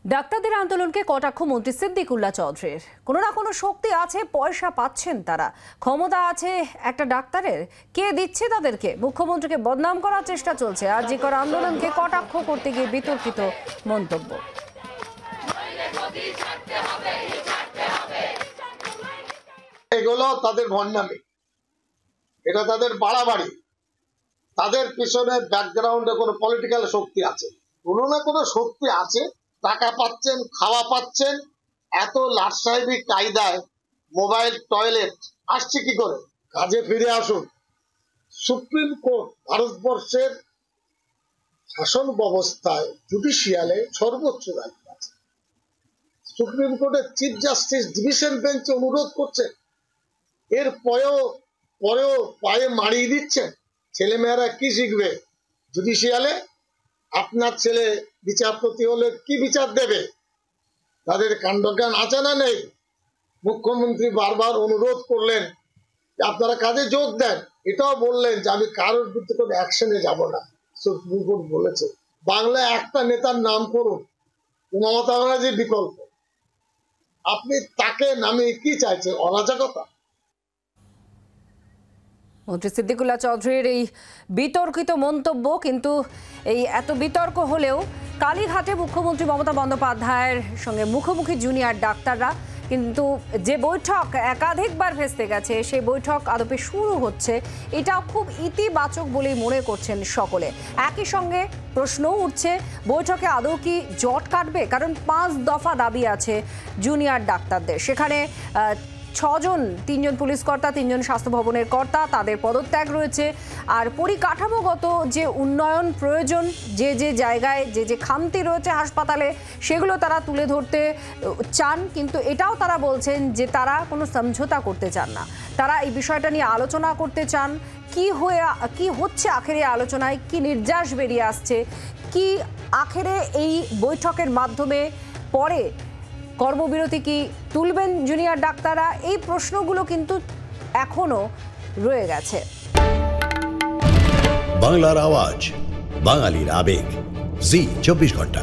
ডাক্তারদের আন্দোলনকে কটাক্ষ মন্ত্রী সিদ্দিকুল্লাহ চৌধুরীর। কোনো না কোনো শক্তি আছে, পয়সা পাচ্ছেন তারা, ক্ষমতা আছে একটা ডাক্তারের, কে দিচ্ছে তাদেরকে? মুখ্যমন্ত্রীকে বদনাম করার চেষ্টা চলছে। আরজি কর আন্দোলনকে কটাক্ষ করতে গিয়ে বিতর্কিত মন্তব্য। এগুলো তাদের ভণ্ডামি, এটা তাদের বাড়াবাড়ি। তাদের পিছনে ব্যাকগ্রাউন্ডে কোনো পলিটিক্যাল শক্তি আছে, কোনো না কোনো শক্তি আছে। টাকা পাচ্ছেন, খাওয়া পাচ্ছেন, এত লাট সাহেবী কায়দায় মোবাইল টয়লেট আসছে কি করে? কাজে ফিরে আসুন। সুপ্রিম কোর্ট ভারতবর্ষের শাসন ব্যবস্থায় জুডিশিয়ালে সর্বোচ্চ দায়িত্ব আছে। সুপ্রিম কোর্টের চিফ জাস্টিস ডিভিশন বেঞ্চে অনুরোধ করছেন, এর পরেও পায়ে মারিয়ে দিচ্ছেন। ছেলেমেয়েরা কি শিখবে জুডিশিয়ালে? আপনার ছেলে বিচারপতি হলে কি বিচার দেবে? তাদের কাণ্ডজ্ঞান আছে না নেই? মুখ্যমন্ত্রী বারবার অনুরোধ করলেন যে আপনারা কাজে যোগ দেন, এটাও বললেন যে আমি কারোর বিরুদ্ধে কোনো অ্যাকশনে যাব না। সুপ্রিম কোর্ট বলেছে বাংলায় একটা নেতার নাম করুন, মমতা ব্যানার্জির বিকল্প। আপনি তাকে নামিয়ে কি চাইছেন? অরাজকতা। মন্ত্রী সিদ্দিকুল্লাহ চৌধুরীর এই বিতর্কিত মন্তব্য, কিন্তু এই এত বিতর্ক হলেও কালীঘাটে মুখ্যমন্ত্রী মমতা বন্দ্যোপাধ্যায়ের সঙ্গে মুখোমুখি জুনিয়র ডাক্তাররা। কিন্তু যে বৈঠক একাধিকবার ভেস্তে গেছে, সেই বৈঠক আদপে শুরু হচ্ছে, এটাও খুব ইতিবাচক বলেই মনে করছেন সকলে। একই সঙ্গে প্রশ্নও উঠছে, বৈঠকে আদৌ কি জট কাটবে? কারণ 5 দফা দাবি আছে জুনিয়র ডাক্তারদের। সেখানে 6 জন, 3 জন পুলিশ কর্তা, 3 জন স্বাস্থ্য ভবনের কর্তা, তাদের পদত্যাগ রয়েছে। আর পরিকাঠামোগত যে উন্নয়ন প্রয়োজন, যে জায়গায় যে খামতি রয়েছে হাসপাতালে, সেগুলো তারা তুলে ধরতে চান। কিন্তু এটাও তারা বলছেন যে তারা কোনো সমঝোতা করতে চান না, তারা এই বিষয়টা নিয়ে আলোচনা করতে চান। কি হচ্ছে আখেরে আলোচনায়, কি নির্যাস বেরিয়ে আসছে, কি আখেরে এই বৈঠকের মাধ্যমে পরে কর্মবিরতি কি তুলবেন জুনিয়র ডাক্তাররা? এই প্রশ্নগুলো কিন্তু এখনো রয়ে গেছে। বাংলার আওয়াজ, বাঙালির আবেগ, জি 24 ঘন্টা।